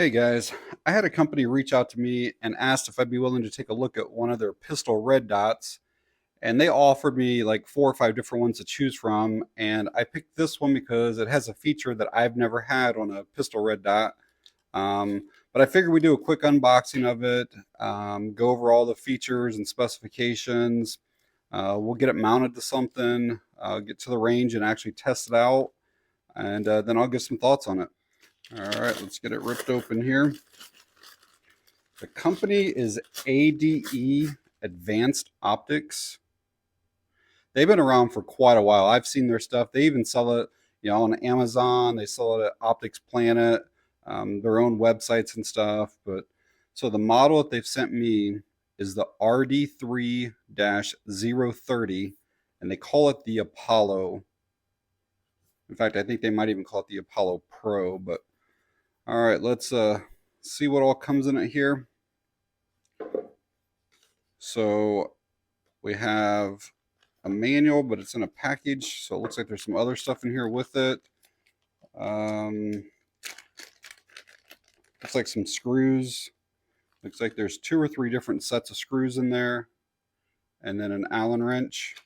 Hey guys, I had a company reach out to me and asked if I'd be willing to take a look at one of their pistol red dots. And they offered me like 4 or 5 different ones to choose from. And I picked this one because it has a feature that I've never had on a pistol red dot. But I figured we'd do a quick unboxing of it, go over all the features and specifications. We'll get it mounted to something, get to the range and actually test it out. And then I'll get some thoughts on it. All right, let's get it ripped open here. The company is ADE Advanced Optics. They've been around for quite a while. I've seen their stuff. They even sell it, on Amazon. They sell it at Optics Planet, their own websites and stuff. But so the model that they've sent me is the RD3-030, and they call it the Apollo. In fact, I think they might even call it the Apollo Pro. But all right, let's see what all comes in it here. So we have a manual, but it's in a package, so it looks like there's some other stuff in here with it. Looks like some screws. Looks like there's 2 or 3 different sets of screws in there, and then an Allen wrench.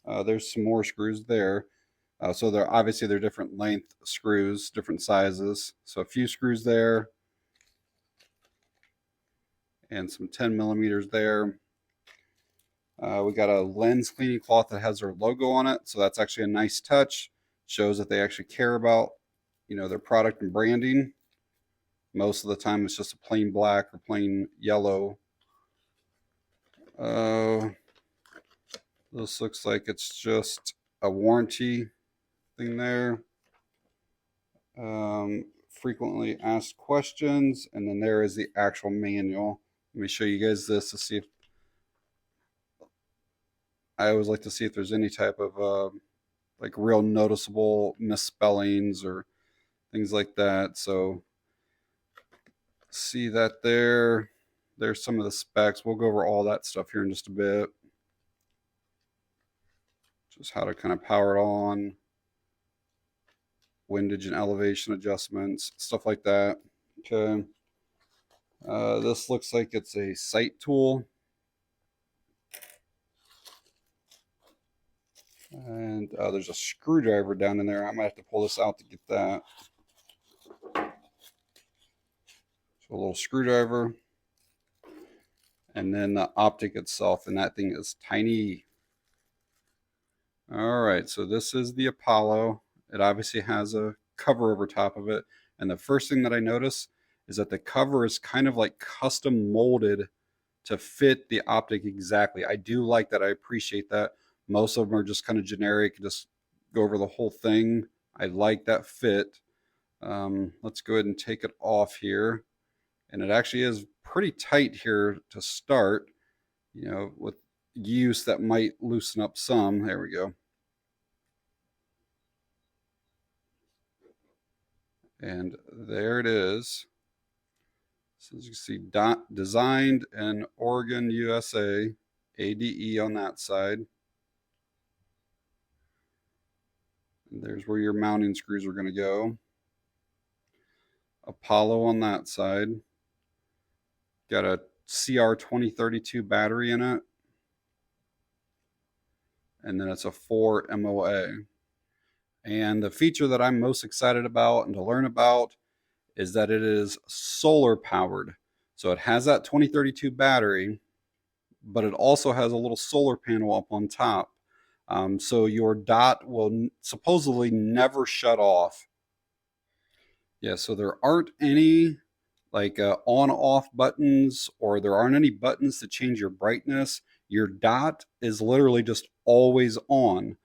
There's some more screws there. So they're different length screws, different sizes. So a few screws there, and some 10 millimeters there. We got a lens cleaning cloth that has their logo on it, so that's actually a nice touch. Shows that they actually care about, their product and branding. Most of the time, it's just a plain black or plain yellow. This looks like it's just a warranty thing there. Frequently asked questions, and then there is the actual manual. Let me show you guys this to see if I always like to see if there's any type of like real noticeable misspellings or things like that. So see that there. There's some of the specs. We'll go over all that stuff here in just a bit. Just how to kind of power it on, windage and elevation adjustments, stuff like that. Okay. This looks like it's a sight tool. And there's a screwdriver down in there. I might have to pull this out to get that. So a little screwdriver. And then the optic itself, and that thing is tiny. All right, so this is the Apollo. It obviously has a cover over top of it. And the first thing that I notice is that the cover is kind of like custom molded to fit the optic exactly. I do like that. I appreciate that. Most of them are just kind of generic, just go over the whole thing. I like that fit. Let's go ahead and take it off here. And it actually is pretty tight here to start. With use that might loosen up some. There we go. And there it is. So as you can see, designed in Oregon, USA, ADE on that side. And there's where your mounting screws are going to go. Apollo on that side. Got a CR2032 battery in it. And then it's a 4 MOA. And the feature that I'm most excited about and to learn about is that it is solar powered. So it has that 2032 battery, but it also has a little solar panel up on top. So your dot will supposedly never shut off. Yeah, so there aren't any like on-off buttons, or there aren't any buttons to change your brightness. Your dot is literally just always on.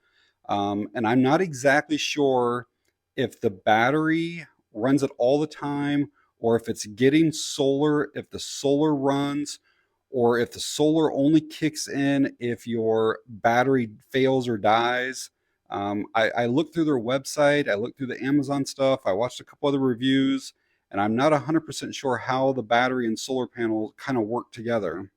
And I'm not exactly sure if the battery runs it all the time, or if it's getting solar, if the solar runs, or if the solar only kicks in if your battery fails or dies. I looked through their website, I looked through the Amazon stuff, I watched a couple other reviews, and I'm not 100% sure how the battery and solar panel kind of work together.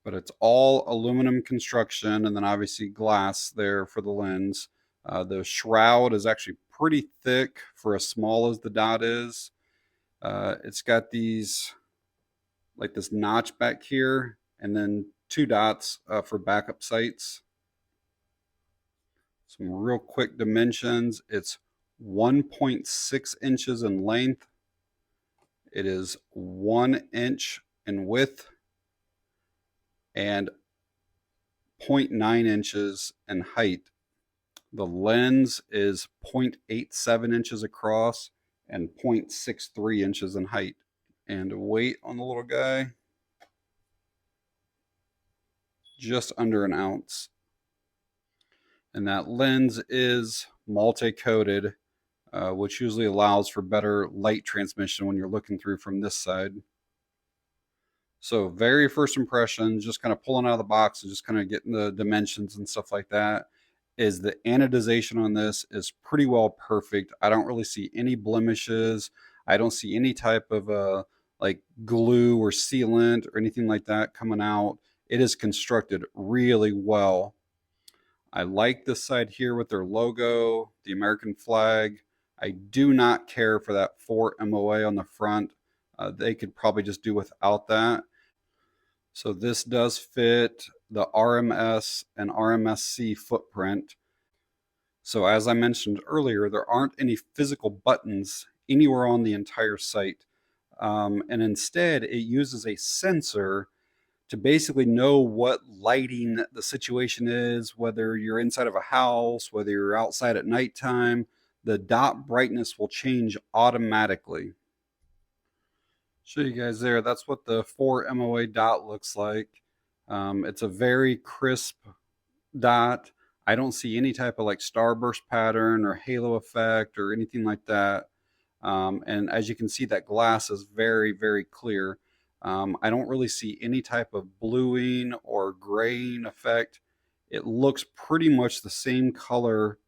But it's all aluminum construction, and then obviously glass there for the lens. The shroud is actually pretty thick for as small as the dot is. It's got these, like this notch back here, and then 2 dots for backup sights. Some real quick dimensions. It's 1.6 inches in length. It is 1 inch in width and 0.9 inches in height. The lens is 0.87 inches across and 0.63 inches in height. And weight on the little guy, just under an ounce. And that lens is multi-coated, which usually allows for better light transmission when you're looking through from this side. So very first impression, just kind of pulling out of the box and just kind of getting the dimensions and stuff like that, is the anodization on this is pretty well perfect. I don't really see any blemishes. I don't see any type of like glue or sealant or anything like that coming out. It is constructed really well. I like this side here with their logo, the American flag. I do not care for that 4 MOA on the front. They could probably just do without that. So this does fit the RMS and RMSC footprint. So as I mentioned earlier, there aren't any physical buttons anywhere on the entire site. And instead, it uses a sensor to basically know what lighting the situation is, whether you're inside of a house, whether you're outside at nighttime. The dot brightness will change automatically. Show you guys there. That's what the 4 MOA dot looks like. It's a very crisp dot. I don't see any type of like starburst pattern or halo effect or anything like that. And as you can see, that glass is very, very clear. I don't really see any type of bluing or graying effect. It looks pretty much the same color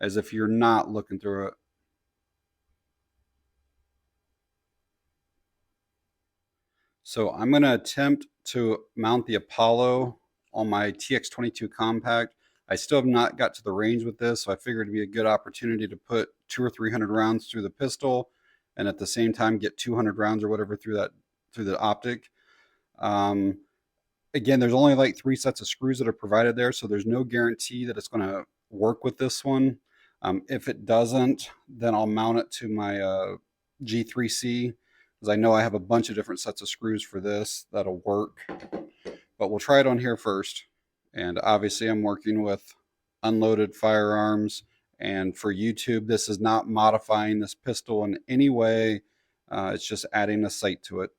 as if you're not looking through it. So I'm going to attempt to mount the Apollo on my TX22 compact. I still have not got to the range with this, so I figured it'd be a good opportunity to put 200 or 300 rounds through the pistol, and at the same time get 200 rounds or whatever through the optic. Again, there's only like 3 sets of screws that are provided there, so there's no guarantee that it's going to work with this one. If it doesn't, then I'll mount it to my G3C, because I know I have a bunch of different sets of screws for this that'll work. But we'll try it on here first. And obviously I'm working with unloaded firearms. And for YouTube, this is not modifying this pistol in any way. It's just adding a sight to it.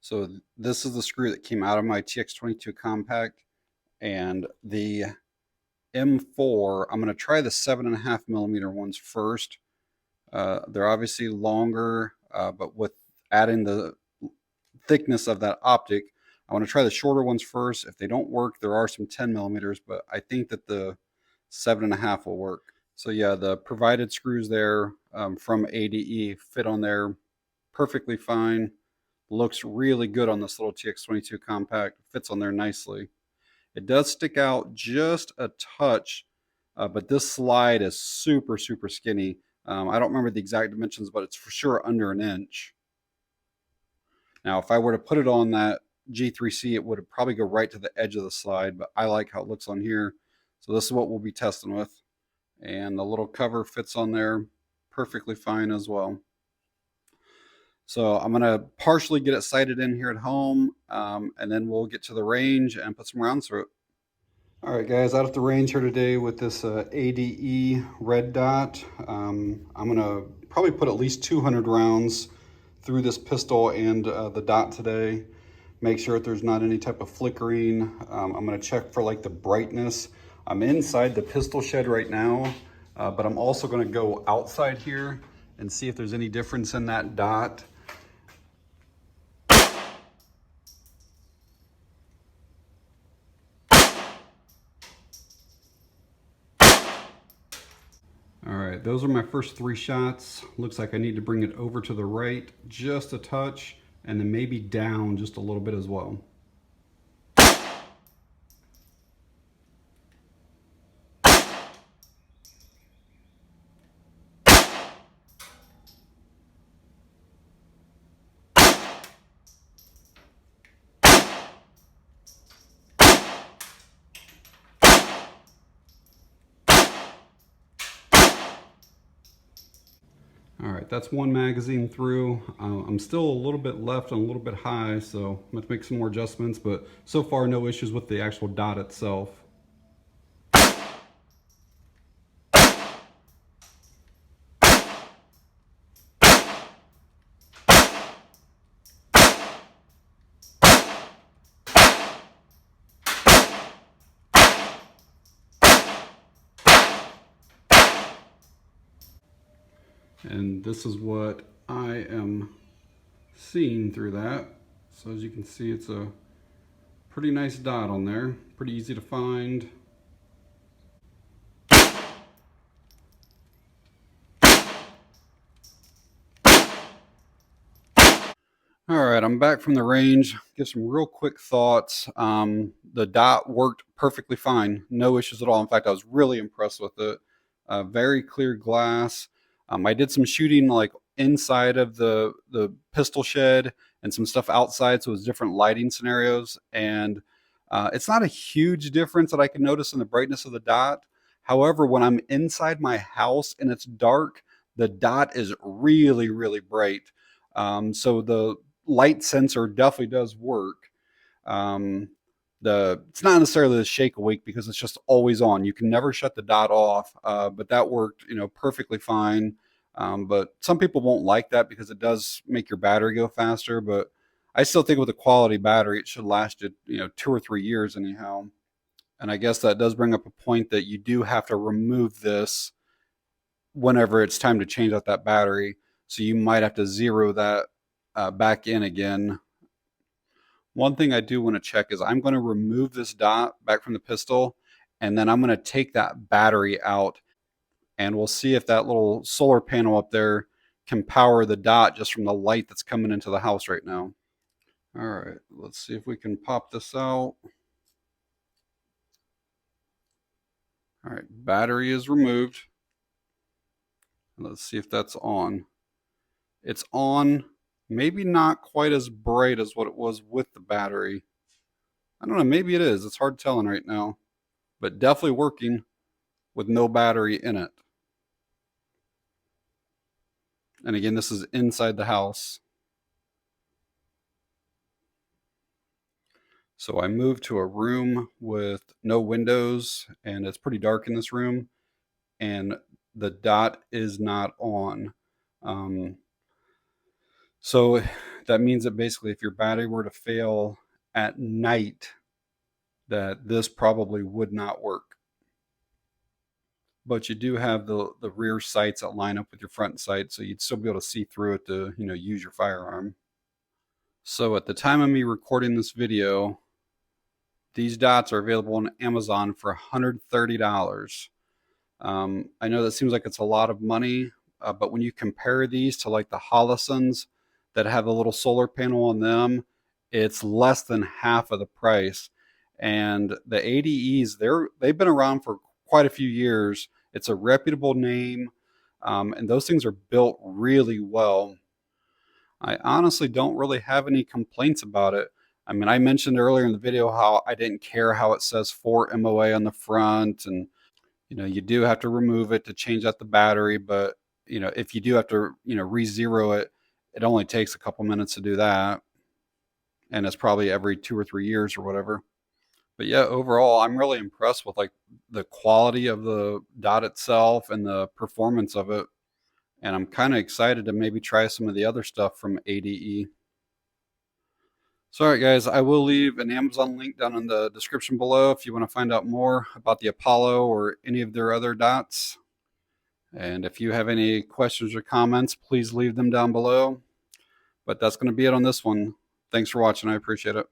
So this is the screw that came out of my TX22 compact. And the M4, I'm going to try the 7.5 millimeter ones first. They're obviously longer, but with adding the thickness of that optic, I want to try the shorter ones first. If they don't work, there are some 10 millimeters, but I think that the 7.5 will work. So yeah, the provided screws there from ADE fit on there perfectly fine. Looks really good on this little TX22 compact. Fits on there nicely. It does stick out just a touch, but this slide is super, super skinny. I don't remember the exact dimensions, but it's for sure under an inch. Now, if I were to put it on that G3C, it would probably go right to the edge of the slide, but I like how it looks on here. So this is what we'll be testing with. And the little cover fits on there perfectly fine as well. So I'm going to partially get it sighted in here at home, and then we'll get to the range and put some rounds through it. All right, guys, out at the range here today with this ADE red dot. I'm going to probably put at least 200 rounds through this pistol and the dot today. Make sure that there's not any type of flickering. I'm going to check for like the brightness. I'm inside the pistol shed right now, but I'm also going to go outside here and see if there's any difference in that dot. All right, those are my first 3 shots. Looks like I need to bring it over to the right just a touch, and then maybe down just a little bit as well. right, that's one magazine through. I'm still a little bit left and a little bit high, so I'm going to make some more adjustments, but so far no issues with the actual dot itself. And this is what I am seeing through that. So as you can see, it's a pretty nice dot on there, pretty easy to find. All right, I'm back from the range. Give some real quick thoughts. The dot worked perfectly fine, no issues at all. In fact, I was really impressed with it. Very clear glass. I did some shooting like inside of the pistol shed and some stuff outside, so it was different lighting scenarios. And it's not a huge difference that I can notice in the brightness of the dot. However, when I'm inside my house and it's dark, the dot is really, really bright. So the light sensor definitely does work. It's not necessarily the shake awake because it's just always on. You can never shut the dot off, but that worked, perfectly fine. But some people won't like that because it does make your battery go faster. But I still think with a quality battery, it should last you, 2 or 3 years anyhow. And I guess that does bring up a point that you do have to remove this whenever it's time to change out that battery. So you might have to zero that back in again. One thing I do want to check is I'm going to remove this dot back from the pistol, and then I'm going to take that battery out, and we'll see if that little solar panel up there can power the dot just from the light that's coming into the house right now. All right, let's see if we can pop this out. All right, battery is removed. Let's see if that's on. It's on. Maybe not quite as bright as what it was with the battery. I don't know, maybe it is. It's hard telling right now. But definitely working with no battery in it. And again, this is inside the house. So I moved to a room with no windows, and it's pretty dark in this room, and the dot is not on. So that means that basically if your battery were to fail at night, that this probably would not work. But you do have the rear sights that line up with your front sights, so you'd still be able to see through it to use your firearm. So at the time of me recording this video, these dots are available on Amazon for $130. I know that seems like it's a lot of money, but when you compare these to like the Hollisons that have a little solar panel on them, it's less than half of the price. And the ADEs, they've been around for quite a few years. It's a reputable name, and those things are built really well. I honestly don't really have any complaints about it. I mean, I mentioned earlier in the video how I didn't care how it says 4 MOA on the front, and you do have to remove it to change out the battery, but if you do have to re-zero it, it only takes a couple minutes to do that, and it's probably every 2 or 3 years or whatever. But yeah, overall, I'm really impressed with like the quality of the dot itself and the performance of it. And I'm kind of excited to maybe try some of the other stuff from ADE. So, all right, guys, I will leave an Amazon link down in the description below if you want to find out more about the Apollo or any of their other dots. And if you have any questions or comments, please leave them down below. But that's going to be it on this one. Thanks for watching. I appreciate it.